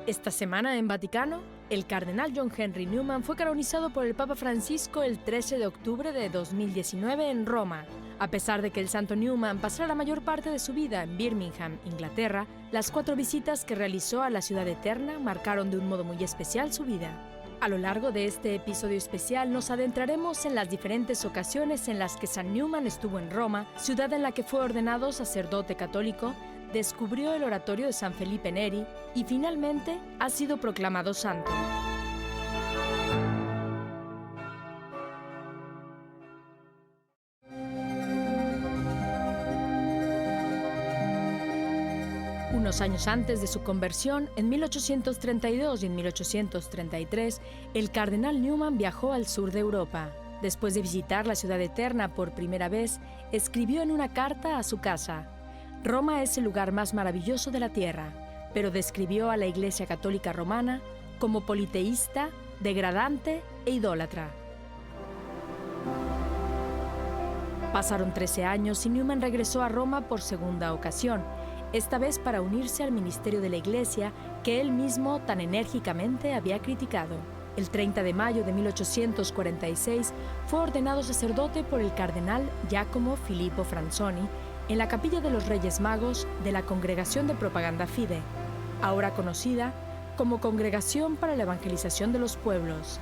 Esta semana en Vaticano, el cardenal John Henry Newman fue canonizado por el Papa Francisco el 13 de octubre de 2019 en Roma. A pesar de que el santo Newman pasara la mayor parte de su vida en Birmingham, Inglaterra, las 4 visitas que realizó a la ciudad eterna marcaron de un modo muy especial su vida. A lo largo de este episodio especial nos adentraremos en las diferentes ocasiones en las que San Newman estuvo en Roma, ciudad en la que fue ordenado sacerdote católico, descubrió el oratorio de San Felipe Neri y finalmente ha sido proclamado santo. Unos años antes de su conversión, en 1832 y en 1833, el cardenal Newman viajó al sur de Europa. Después de visitar la ciudad eterna por primera vez, escribió en una carta a su casa: Roma es el lugar más maravilloso de la tierra, pero describió a la Iglesia Católica Romana como politeísta, degradante e idólatra. Pasaron 13 años y Newman regresó a Roma por segunda ocasión, esta vez para unirse al ministerio de la Iglesia que él mismo tan enérgicamente había criticado. El 30 de mayo de 1846 fue ordenado sacerdote por el cardenal Giacomo Filippo Franzoni en la Capilla de los Reyes Magos de la Congregación de Propaganda Fide, ahora conocida como Congregación para la Evangelización de los Pueblos.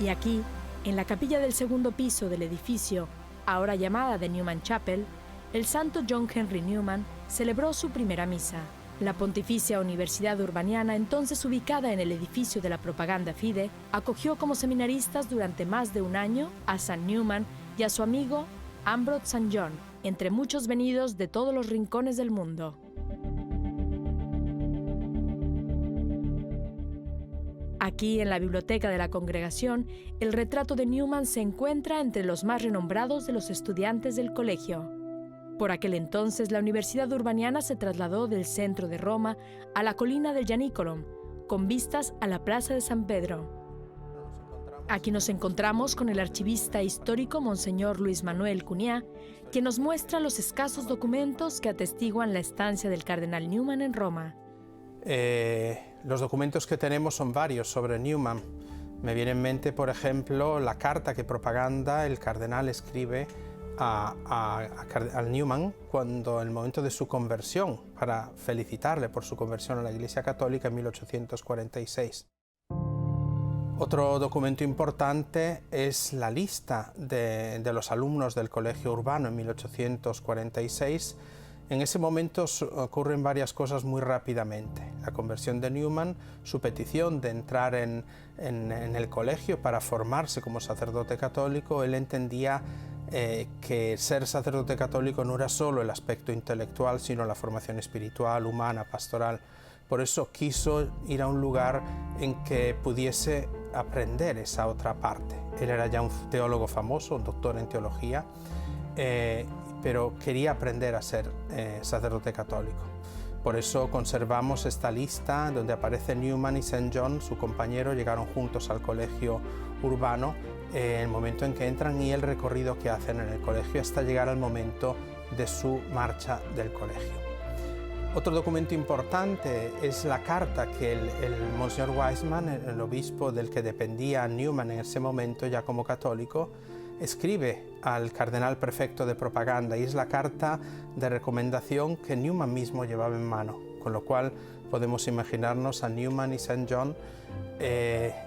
Y aquí, en la capilla del segundo piso del edificio, ahora llamada de Newman Chapel, el santo John Henry Newman celebró su primera misa. La Pontificia Universidad Urbaniana, entonces ubicada en el edificio de la Propaganda Fide, acogió como seminaristas durante más de un año a San Newman y a su amigo Ambrose St. John, entre muchos venidos de todos los rincones del mundo. Aquí, en la biblioteca de la congregación, el retrato de Newman se encuentra entre los más renombrados de los estudiantes del colegio. Por aquel entonces, la Universidad Urbaniana se trasladó del centro de Roma a la colina del Janiculum, con vistas a la plaza de San Pedro. Aquí nos encontramos con el archivista histórico Monseñor Luis Manuel Cuniá, quien nos muestra los escasos documentos que atestiguan la estancia del cardenal Newman en Roma. Los documentos que tenemos son varios sobre Newman. Me viene en mente, por ejemplo, la carta que Propaganda el cardenal escribe al Newman cuando en el momento de su conversión, para felicitarle por su conversión a la Iglesia Católica en 1846. Otro documento importante es la lista de los alumnos del Colegio Urbano en 1846. En ese momento ocurren varias cosas muy rápidamente. La conversión de Newman, su petición de entrar en el colegio para formarse como sacerdote católico. Él entendía que ser sacerdote católico no era solo el aspecto intelectual, sino la formación espiritual, humana, pastoral. Por eso quiso ir a un lugar en que pudiese aprender esa otra parte. Él era ya un teólogo famoso, un doctor en teología, pero quería aprender a ser sacerdote católico. Por eso conservamos esta lista donde aparece Newman y St. John, su compañero, llegaron juntos al colegio urbano, el momento en que entran y el recorrido que hacen en el colegio hasta llegar al momento de su marcha del colegio. Otro documento importante es la carta que el Monseñor Wiseman, el obispo del que dependía Newman en ese momento ya como católico, escribe al cardenal prefecto de Propaganda, y es la carta de recomendación que Newman mismo llevaba en mano, con lo cual podemos imaginarnos a Newman y St. John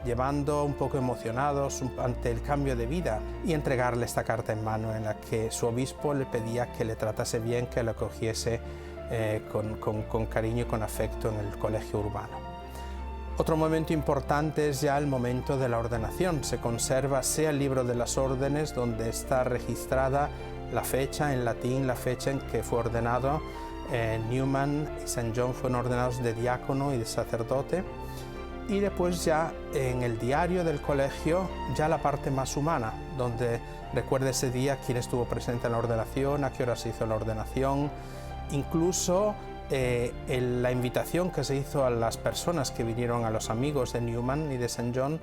llevando un poco emocionados ante el cambio de vida y entregarle esta carta en mano en la que su obispo le pedía que le tratase bien, que le acogiese con cariño y con afecto en el colegio urbano. Otro momento importante es ya el momento de la ordenación. Se conserva sea el libro de las órdenes, donde está registrada la fecha en latín, la fecha en que fue ordenado. Newman y St. John fueron ordenados de diácono y de sacerdote. Y después ya en el diario del colegio, ya la parte más humana, donde recuerda ese día quién estuvo presente en la ordenación, a qué hora se hizo la ordenación, incluso la invitación que se hizo a las personas que vinieron, a los amigos de Newman y de St. John,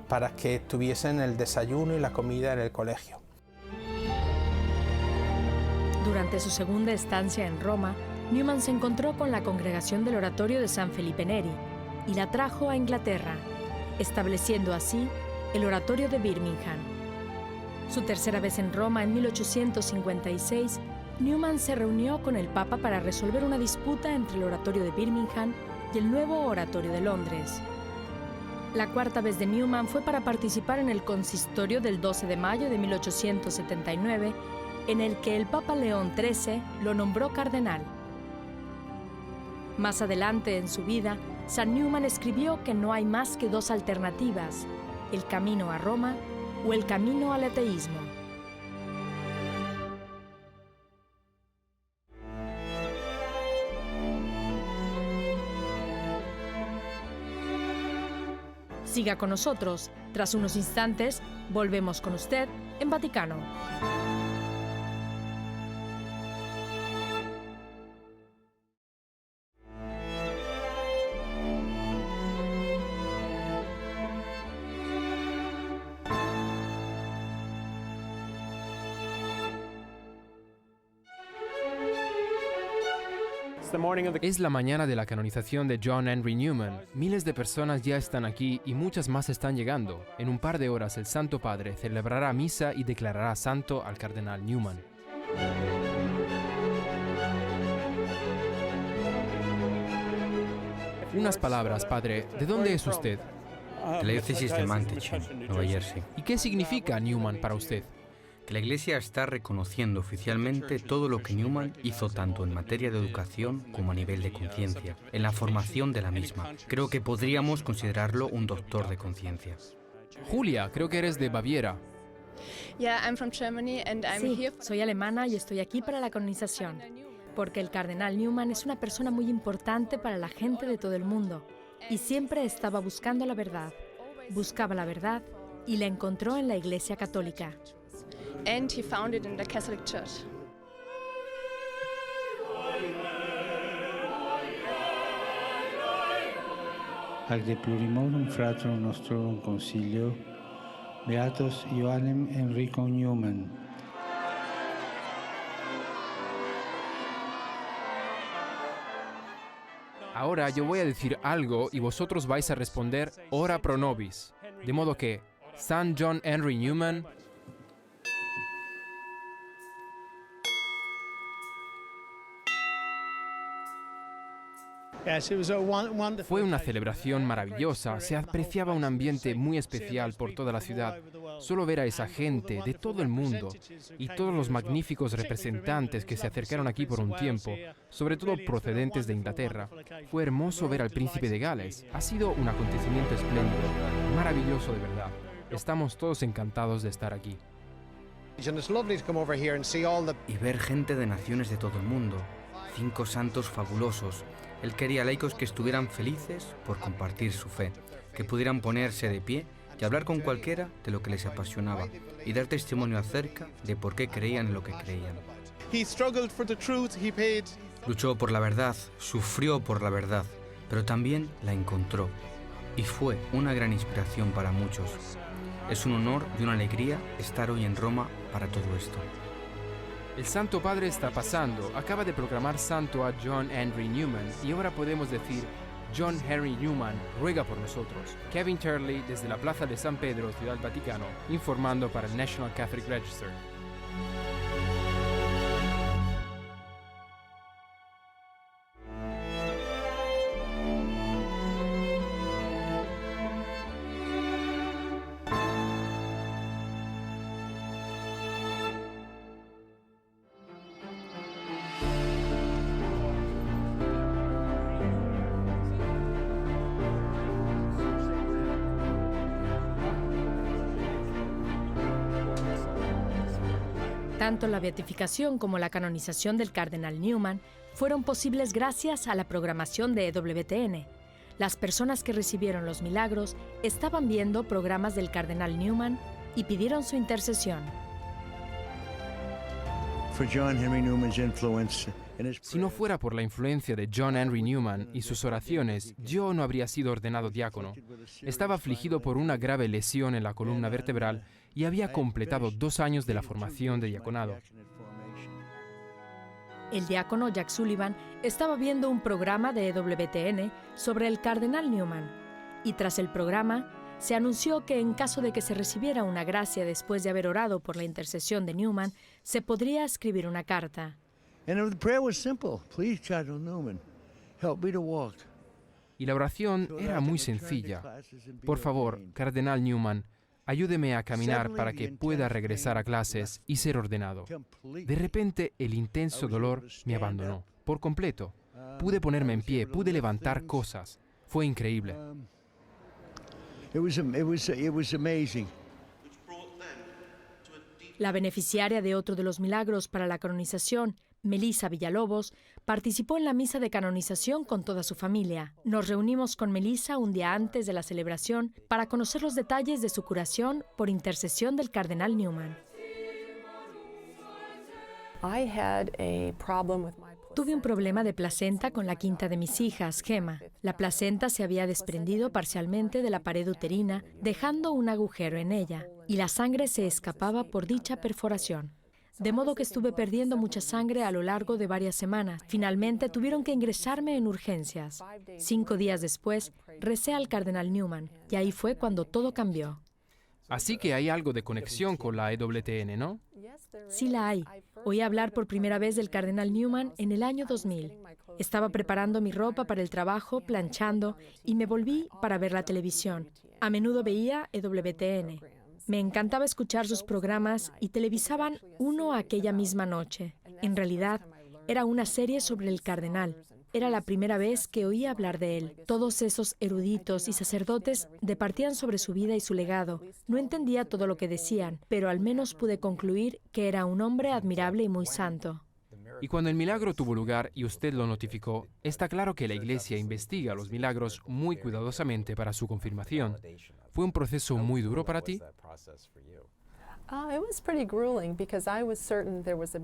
para que tuviesen el desayuno y la comida en el colegio. Durante su segunda estancia en Roma, Newman se encontró con la congregación del oratorio de San Felipe Neri y la trajo a Inglaterra, estableciendo así el oratorio de Birmingham. Su tercera vez en Roma, en 1856, Newman se reunió con el Papa para resolver una disputa entre el oratorio de Birmingham y el nuevo oratorio de Londres. La cuarta vez de Newman fue para participar en el consistorio del 12 de mayo de 1879, en el que el Papa León XIII lo nombró cardenal. Más adelante en su vida, San Newman escribió que no hay más que dos alternativas: el camino a Roma o el camino al ateísmo. Siga con nosotros. Tras unos instantes, volvemos con usted en Vaticano. Es la mañana de la canonización de John Henry Newman. Miles de personas ya están aquí y muchas más están llegando. En un par de horas el Santo Padre celebrará misa y declarará santo al cardenal Newman. Unas palabras, Padre. ¿De dónde es usted? De la diócesis de Mantechin, Nueva Jersey. ¿Y qué significa Newman para usted? Que la Iglesia está reconociendo oficialmente todo lo que Newman hizo tanto en materia de educación como a nivel de conciencia, en la formación de la misma. Creo que podríamos considerarlo un doctor de conciencia. Julia, creo que eres de Baviera. Sí, soy alemana y estoy aquí para la canonización, porque el cardenal Newman es una persona muy importante para la gente de todo el mundo y siempre estaba buscando la verdad. Buscaba la verdad y la encontró en la Iglesia Católica. And he found it in the Catholic Church. Ac de plurimorum fratrum nostrorum concilio, Beatus Ioannem Enricum Newman. Ahora yo voy a decir algo y vosotros vais a responder ora pro nobis. De modo que, San John Henry Newman, fue una celebración maravillosa, se apreciaba un ambiente muy especial por toda la ciudad. Solo ver a esa gente de todo el mundo y todos los magníficos representantes que se acercaron aquí por un tiempo, sobre todo procedentes de Inglaterra. Fue hermoso ver al príncipe de Gales. Ha sido un acontecimiento espléndido, maravilloso de verdad. Estamos todos encantados de estar aquí. Y ver gente de naciones de todo el mundo. 5 santos fabulosos. Él quería laicos que estuvieran felices por compartir su fe, que pudieran ponerse de pie y hablar con cualquiera de lo que les apasionaba y dar testimonio acerca de por qué creían en lo que creían. Luchó por la verdad, sufrió por la verdad, pero también la encontró y fue una gran inspiración para muchos. Es un honor y una alegría estar hoy en Roma para todo esto. El Santo Padre está pasando, acaba de proclamar santo a John Henry Newman y ahora podemos decir: John Henry Newman, ruega por nosotros. Kevin Turley desde la Plaza de San Pedro, Ciudad Vaticano, informando para el National Catholic Register. Tanto la beatificación como la canonización del cardenal Newman fueron posibles gracias a la programación de EWTN. Las personas que recibieron los milagros estaban viendo programas del cardenal Newman y pidieron su intercesión. Si no fuera por la influencia de John Henry Newman y sus oraciones, yo no habría sido ordenado diácono. Estaba afligido por una grave lesión en la columna vertebral y había completado 2 años de la formación de diaconado. El diácono Jack Sullivan estaba viendo un programa de EWTN sobre el cardenal Newman, y tras el programa se anunció que en caso de que se recibiera una gracia después de haber orado por la intercesión de Newman, se podría escribir una carta. Y la oración era muy sencilla. Por favor, cardenal Newman, ayúdeme a caminar para que pueda regresar a clases y ser ordenado. De repente, el intenso dolor me abandonó, por completo. Pude ponerme en pie, pude levantar cosas. Fue increíble. La beneficiaria de otro de los milagros para la canonización, Melissa Villalobos, participó en la misa de canonización con toda su familia. Nos reunimos con Melissa un día antes de la celebración para conocer los detalles de su curación por intercesión del cardenal Newman. Tuve un problema de placenta con la quinta de mis hijas, Gemma. La placenta se había desprendido parcialmente de la pared uterina, dejando un agujero en ella, y la sangre se escapaba por dicha perforación. De modo que estuve perdiendo mucha sangre a lo largo de varias semanas. Finalmente tuvieron que ingresarme en urgencias. 5 días después, recé al cardenal Newman, y ahí fue cuando todo cambió. Así que hay algo de conexión con la EWTN, ¿no? Sí la hay. Oí hablar por primera vez del cardenal Newman en el año 2000. Estaba preparando mi ropa para el trabajo, planchando, y me volví para ver la televisión. A menudo veía EWTN. Me encantaba escuchar sus programas y televisaban uno aquella misma noche. En realidad, era una serie sobre el cardenal. Era la primera vez que oía hablar de él. Todos esos eruditos y sacerdotes departían sobre su vida y su legado. No entendía todo lo que decían, pero al menos pude concluir que era un hombre admirable y muy santo. Y cuando el milagro tuvo lugar y usted lo notificó, está claro que la Iglesia investiga los milagros muy cuidadosamente para su confirmación. ¿Fue un proceso muy duro para ti?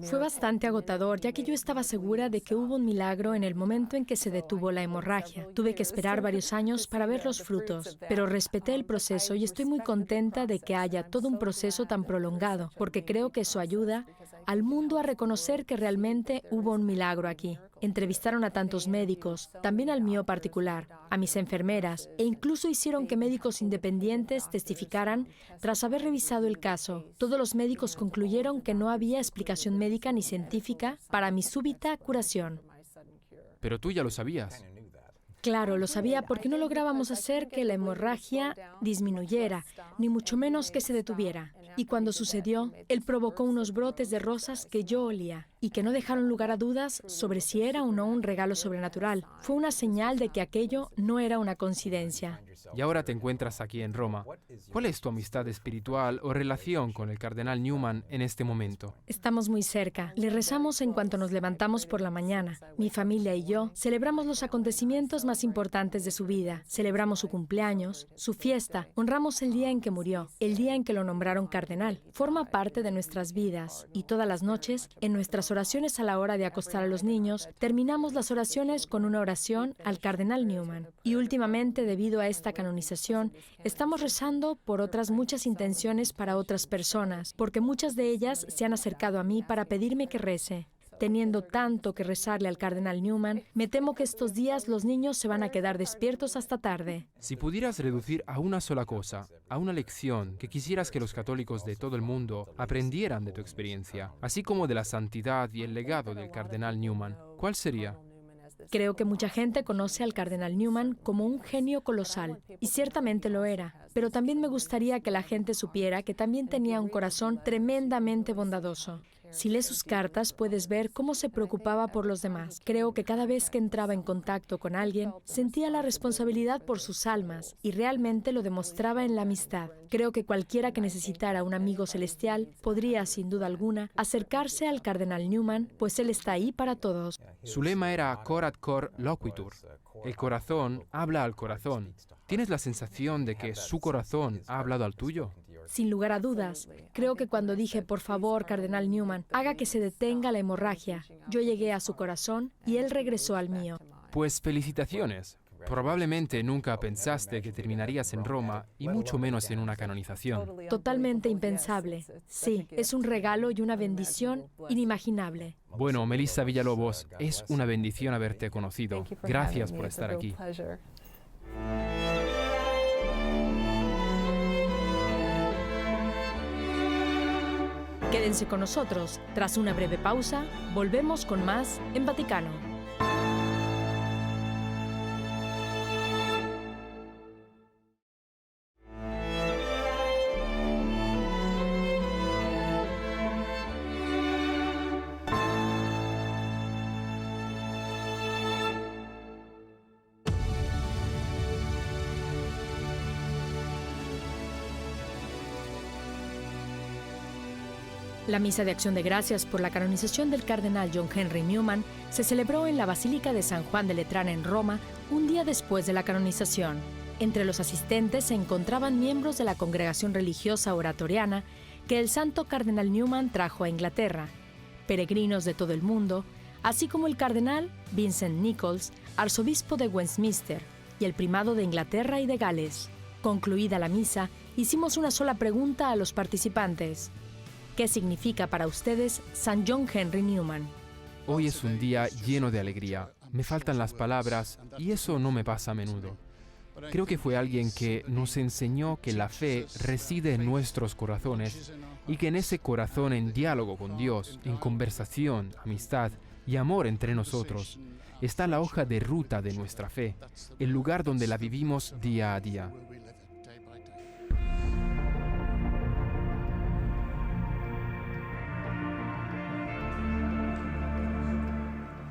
Fue bastante agotador, ya que yo estaba segura de que hubo un milagro en el momento en que se detuvo la hemorragia. Tuve que esperar varios años para ver los frutos, pero respeté el proceso y estoy muy contenta de que haya todo un proceso tan prolongado, porque creo que eso ayuda al mundo a reconocer que realmente hubo un milagro aquí. Entrevistaron a tantos médicos, también al mío particular, a mis enfermeras, e incluso hicieron que médicos independientes testificaran tras haber revisado el caso. Todos los médicos concluyeron que no había explicación médica ni científica para mi súbita curación. Pero tú ya lo sabías. Claro, lo sabía porque no lográbamos hacer que la hemorragia disminuyera, ni mucho menos que se detuviera. Y cuando sucedió, él provocó unos brotes de rosas que yo olía y que no dejaron lugar a dudas sobre si era o no un regalo sobrenatural. Fue una señal de que aquello no era una coincidencia. Y ahora te encuentras aquí en Roma. ¿Cuál es tu amistad espiritual o relación con el cardenal Newman en este momento? Estamos muy cerca. Le rezamos en cuanto nos levantamos por la mañana. Mi familia y yo celebramos los acontecimientos más importantes de su vida. Celebramos su cumpleaños, su fiesta, honramos el día en que murió, el día en que lo nombraron cardenal. Forma parte de nuestras vidas y todas las noches, en nuestras oraciones a la hora de acostar a los niños, terminamos las oraciones con una oración al cardenal Newman. Y últimamente, debido a esta canonización, estamos rezando por otras muchas intenciones para otras personas, porque muchas de ellas se han acercado a mí para pedirme que rece. Teniendo tanto que rezarle al cardenal Newman, me temo que estos días los niños se van a quedar despiertos hasta tarde. Si pudieras reducir a una sola cosa, a una lección que quisieras que los católicos de todo el mundo aprendieran de tu experiencia, así como de la santidad y el legado del cardenal Newman, ¿cuál sería? Creo que mucha gente conoce al cardenal Newman como un genio colosal, y ciertamente lo era, pero también me gustaría que la gente supiera que también tenía un corazón tremendamente bondadoso. Si lees sus cartas, puedes ver cómo se preocupaba por los demás. Creo que cada vez que entraba en contacto con alguien, sentía la responsabilidad por sus almas y realmente lo demostraba en la amistad. Creo que cualquiera que necesitara un amigo celestial podría, sin duda alguna, acercarse al cardenal Newman, pues él está ahí para todos. Su lema era Cor ad cor loquitur. El corazón habla al corazón. ¿Tienes la sensación de que su corazón ha hablado al tuyo? Sin lugar a dudas, creo que cuando dije, por favor, cardenal Newman, haga que se detenga la hemorragia, yo llegué a su corazón y él regresó al mío. Pues felicitaciones. Probablemente nunca pensaste que terminarías en Roma y mucho menos en una canonización. Totalmente impensable. Sí, es un regalo y una bendición inimaginable. Bueno, Melissa Villalobos, es una bendición haberte conocido. Gracias por estar aquí. Quédense con nosotros. Tras una breve pausa, volvemos con más en Vaticano. La misa de acción de gracias por la canonización del cardenal John Henry Newman se celebró en la Basílica de San Juan de Letrán en Roma un día después de la canonización. Entre los asistentes se encontraban miembros de la congregación religiosa oratoriana que el santo cardenal Newman trajo a Inglaterra, peregrinos de todo el mundo, así como el cardenal Vincent Nichols, arzobispo de Westminster, y el primado de Inglaterra y de Gales. Concluida la misa, hicimos una sola pregunta a los participantes. ¿Qué significa para ustedes San John Henry Newman? Hoy es un día lleno de alegría. Me faltan las palabras y eso no me pasa a menudo. Creo que fue alguien que nos enseñó que la fe reside en nuestros corazones y que en ese corazón, en diálogo con Dios, en conversación, amistad y amor entre nosotros, está la hoja de ruta de nuestra fe, el lugar donde la vivimos día a día.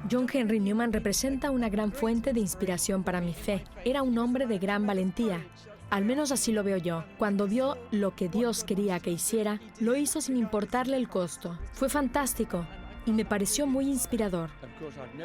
John Henry Newman representa una gran fuente de inspiración para mi fe. Era un hombre de gran valentía. Al menos así lo veo yo. Cuando vio lo que Dios quería que hiciera, lo hizo sin importarle el costo. Fue fantástico y me pareció muy inspirador.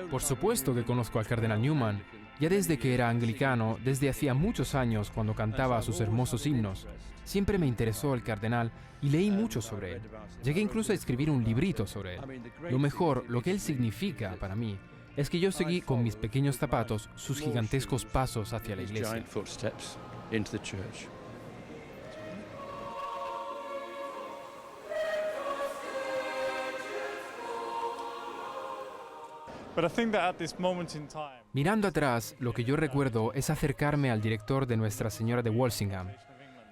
Por supuesto que conozco al cardenal Newman. Ya desde que era anglicano, desde hacía muchos años cuando cantaba sus hermosos himnos. Siempre me interesó el cardenal y leí mucho sobre él. Llegué incluso a escribir un librito sobre él. Lo mejor, lo que él significa para mí, es que yo seguí con mis pequeños zapatos sus gigantescos pasos hacia la iglesia. Mirando atrás, lo que yo recuerdo es acercarme al director de Nuestra Señora de Walsingham.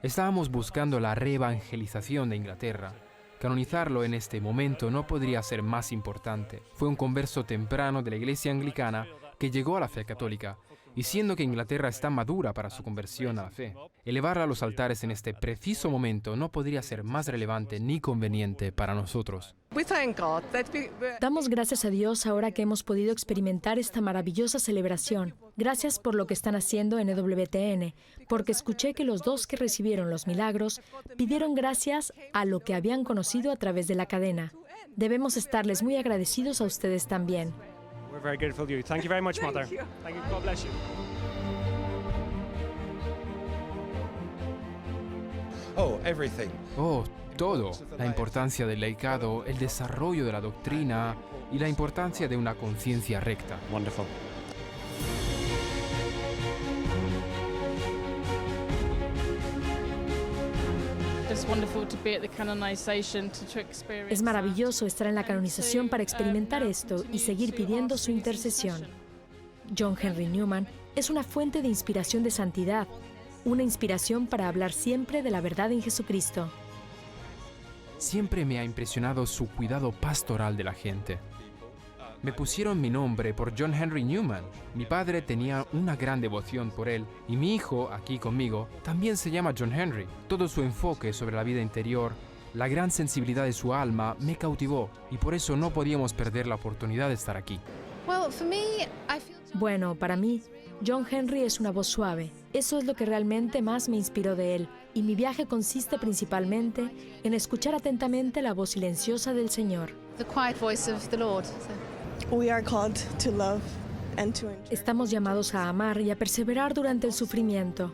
Estábamos buscando la reevangelización de Inglaterra. Canonizarlo en este momento no podría ser más importante. Fue un converso temprano de la Iglesia anglicana que llegó a la fe católica, y siendo que Inglaterra está madura para su conversión a la fe, elevarla a los altares en este preciso momento no podría ser más relevante ni conveniente para nosotros. Damos gracias a Dios ahora que hemos podido experimentar esta maravillosa celebración. Gracias por lo que están haciendo en EWTN, porque escuché que los dos que recibieron los milagros pidieron gracias a lo que habían conocido a través de la cadena. Debemos estarles muy agradecidos a ustedes también. We're very grateful to you. Thank you very much, Mother. Thank you. God bless you. Oh, todo. La importancia del laicado, el desarrollo de la doctrina y la importancia de una conciencia recta. Wonderful. Es maravilloso estar en la canonización para experimentar esto y seguir pidiendo su intercesión. John Henry Newman es una fuente de inspiración de santidad, una inspiración para hablar siempre de la verdad en Jesucristo. Siempre me ha impresionado su cuidado pastoral de la gente. Me pusieron mi nombre por John Henry Newman. Mi padre tenía una gran devoción por él y mi hijo, aquí conmigo, también se llama John Henry. Todo su enfoque sobre la vida interior, la gran sensibilidad de su alma me cautivó y por eso no podíamos perder la oportunidad de estar aquí. Bueno, para mí, John Henry es una voz suave. Eso es lo que realmente más me inspiró de él y mi viaje consiste principalmente en escuchar atentamente la voz silenciosa del Señor. Estamos llamados a amar y a perseverar durante el sufrimiento,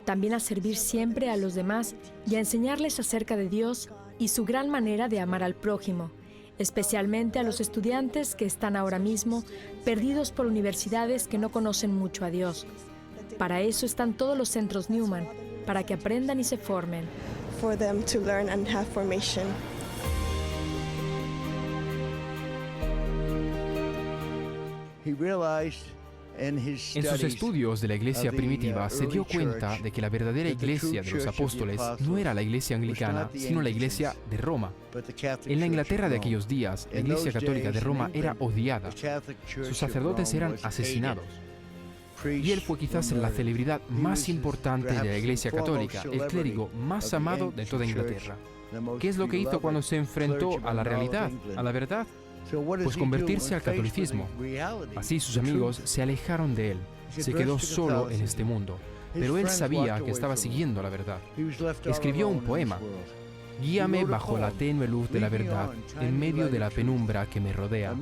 también a servir siempre a los demás y a enseñarles acerca de Dios y su gran manera de amar al prójimo, especialmente a los estudiantes que están ahora mismo perdidos por universidades que no conocen mucho a Dios. Para eso están todos los centros Newman, para que aprendan y se formen. For them to learn and have formation. En sus estudios de la iglesia primitiva se dio cuenta de que la verdadera iglesia de los apóstoles no era la iglesia anglicana, sino la iglesia de Roma. En la Inglaterra de aquellos días, la iglesia católica de Roma era odiada. Sus sacerdotes eran asesinados. Y él fue quizás la celebridad más importante de la iglesia católica, el clérigo más amado de toda Inglaterra. ¿Qué es lo que hizo cuando se enfrentó a la realidad, a la verdad? Pues convertirse al catolicismo. Así sus amigos se alejaron de él. Se quedó solo en este mundo. Pero él sabía que estaba siguiendo la verdad. Escribió un poema. Guíame bajo la tenue luz de la verdad, en medio de la penumbra que me rodea.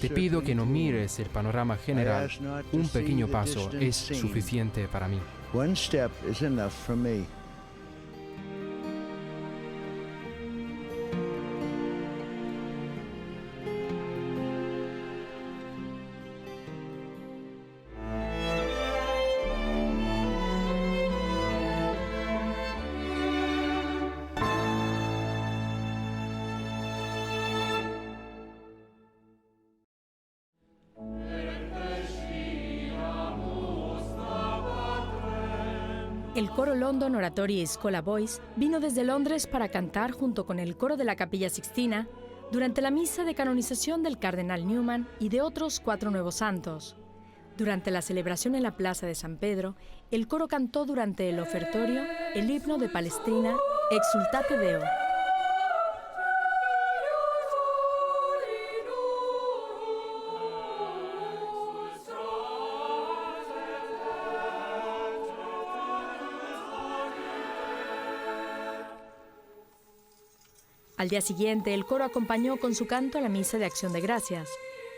Te pido que no mires el panorama general. Un pequeño paso es suficiente para mí. One step is enough for me. El coro London Oratory Schola Boys vino desde Londres para cantar junto con el coro de la Capilla Sixtina durante la misa de canonización del cardenal Newman y de otros 4 nuevos santos. Durante la celebración en la Plaza de San Pedro, el coro cantó durante el ofertorio el himno de Palestrina Exultate Deo. Al día siguiente, el coro acompañó con su canto a la Misa de Acción de Gracias.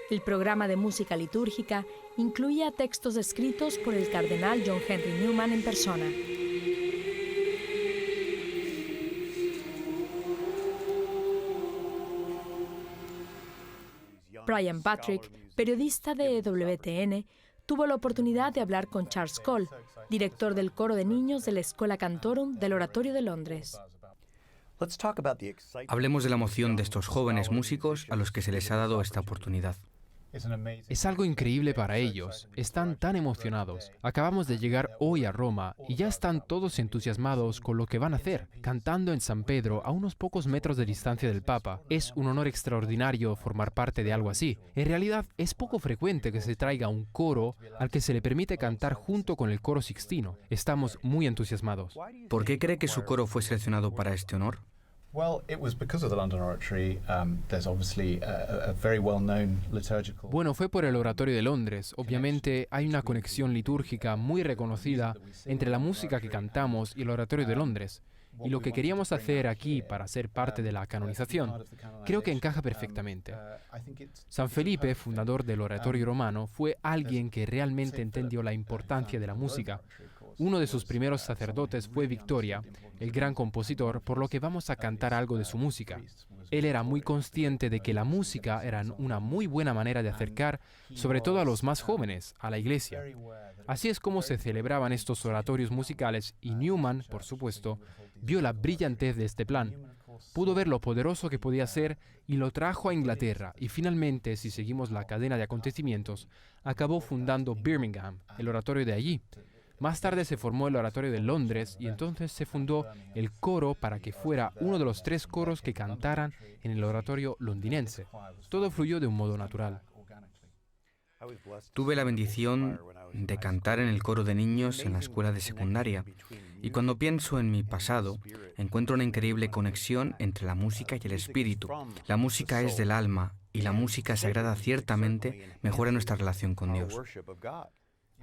El programa de música litúrgica incluía textos escritos por el cardenal John Henry Newman en persona. Brian Patrick, periodista de WTN, tuvo la oportunidad de hablar con Charles Cole, director del coro de niños de la Schola Cantorum del Oratorio de Londres. Hablemos de la emoción de estos jóvenes músicos a los que se les ha dado esta oportunidad. Es algo increíble para ellos. Están tan emocionados. Acabamos de llegar hoy a Roma y ya están todos entusiasmados con lo que van a hacer, cantando en San Pedro a unos pocos metros de distancia del Papa. Es un honor extraordinario formar parte de algo así. En realidad, es poco frecuente que se traiga un coro al que se le permite cantar junto con el coro sixtino. Estamos muy entusiasmados. ¿Por qué cree que su coro fue seleccionado para este honor? Bueno, fue por el Oratorio de Londres. Obviamente hay una conexión litúrgica muy reconocida entre la música que cantamos y el Oratorio de Londres. Y lo que queríamos hacer aquí para ser parte de la canonización, creo que encaja perfectamente. San Felipe, fundador del Oratorio Romano, fue alguien que realmente entendió la importancia de la música. Uno de sus primeros sacerdotes fue Victoria, el gran compositor, por lo que vamos a cantar algo de su música. Él era muy consciente de que la música era una muy buena manera de acercar, sobre todo a los más jóvenes, a la iglesia. Así es como se celebraban estos oratorios musicales y Newman, por supuesto, vio la brillantez de este plan. Pudo ver lo poderoso que podía ser y lo trajo a Inglaterra y finalmente, si seguimos la cadena de acontecimientos, acabó fundando Birmingham, el oratorio de allí. Más tarde se formó el Oratorio de Londres y entonces se fundó el coro para que fuera uno de los 3 coros que cantaran en el oratorio londinense. Todo fluyó de un modo natural. Tuve la bendición de cantar en el coro de niños en la escuela de secundaria y cuando pienso en mi pasado, encuentro una increíble conexión entre la música y el espíritu. La música es del alma y la música sagrada ciertamente mejora nuestra relación con Dios.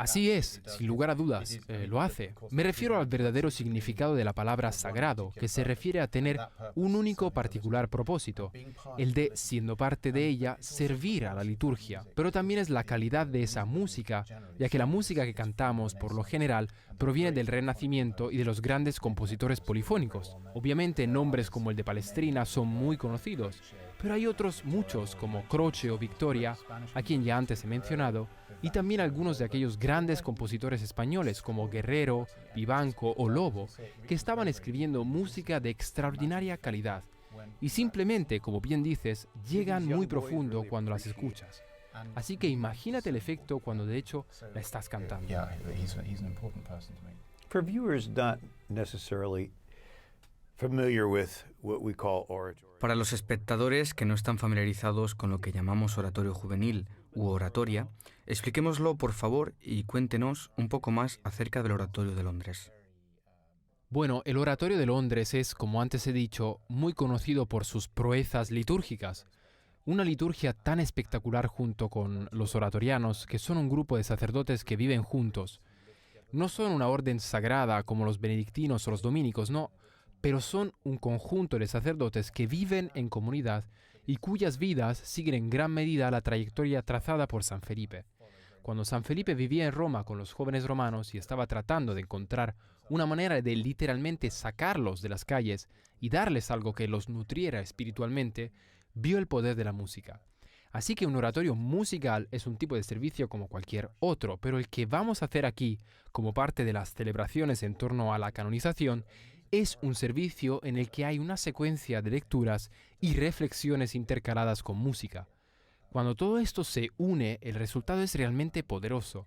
Así es, sin lugar a dudas, lo hace. Me refiero al verdadero significado de la palabra sagrado, que se refiere a tener un único particular propósito, el de, siendo parte de ella, servir a la liturgia. Pero también es la calidad de esa música, ya que la música que cantamos, por lo general, proviene del Renacimiento y de los grandes compositores polifónicos. Obviamente, nombres como el de Palestrina son muy conocidos, Pero hay otros muchos, como Croce o Victoria, a quien ya antes he mencionado, y también algunos de aquellos grandes compositores españoles como Guerrero, Vivanco o Lobo, que estaban escribiendo música de extraordinaria calidad. Y simplemente, como bien dices, llegan muy profundo cuando las escuchas. Así que imagínate el efecto cuando de hecho la estás cantando. For viewers not necessarily familiar with what we call oratory. Para los espectadores que no están familiarizados con lo que llamamos oratorio juvenil u oratoria, expliquémoslo por favor y cuéntenos un poco más acerca del Oratorio de Londres. Bueno, el Oratorio de Londres es, como antes he dicho, muy conocido por sus proezas litúrgicas. Una liturgia tan espectacular junto con los oratorianos, que son un grupo de sacerdotes que viven juntos. No son una orden sagrada como los benedictinos o los dominicos, no, pero son un conjunto de sacerdotes que viven en comunidad y cuyas vidas siguen en gran medida la trayectoria trazada por San Felipe. Cuando San Felipe vivía en Roma con los jóvenes romanos y estaba tratando de encontrar una manera de literalmente sacarlos de las calles y darles algo que los nutriera espiritualmente, vio el poder de la música. Así que un oratorio musical es un tipo de servicio como cualquier otro, pero el que vamos a hacer aquí, como parte de las celebraciones en torno a la canonización, es un servicio en el que hay una secuencia de lecturas y reflexiones intercaladas con música. Cuando todo esto se une, el resultado es realmente poderoso.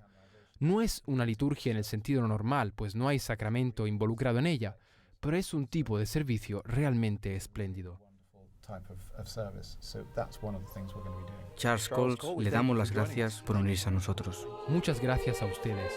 No es una liturgia en el sentido normal, pues no hay sacramento involucrado en ella, pero es un tipo de servicio realmente espléndido. Charles Coles, le damos las gracias por unirse a nosotros. Muchas gracias a ustedes.